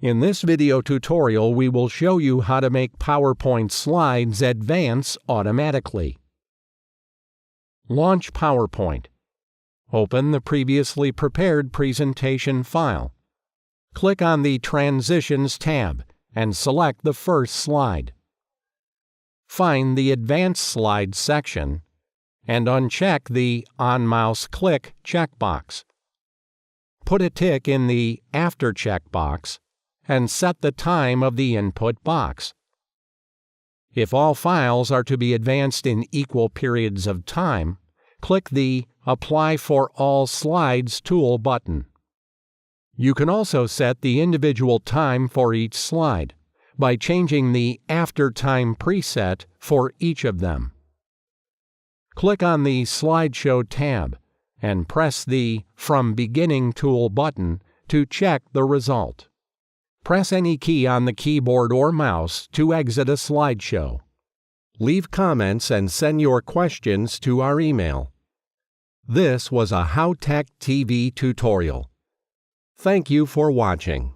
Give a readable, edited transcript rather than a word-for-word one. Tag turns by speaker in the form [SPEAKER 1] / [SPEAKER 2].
[SPEAKER 1] In this video tutorial, we will show you how to make PowerPoint slides advance automatically. Launch PowerPoint. Open the previously prepared presentation file. Click on the Transitions tab and select the first slide. Find the Advanced Slides section and uncheck the On Mouse Click checkbox. Put a tick in the After checkbox and set the time of the input box. If all files are to be advanced in equal periods of time, click the Apply for All Slides tool button. You can also set the individual time for each slide by changing the After Time preset for each of them. Click on the Slideshow tab and press the From Beginning tool button to check the result. Press any key on the keyboard or mouse to exit a slideshow. Leave comments and send your questions to our email. This was a HowTech TV tutorial. Thank you for watching.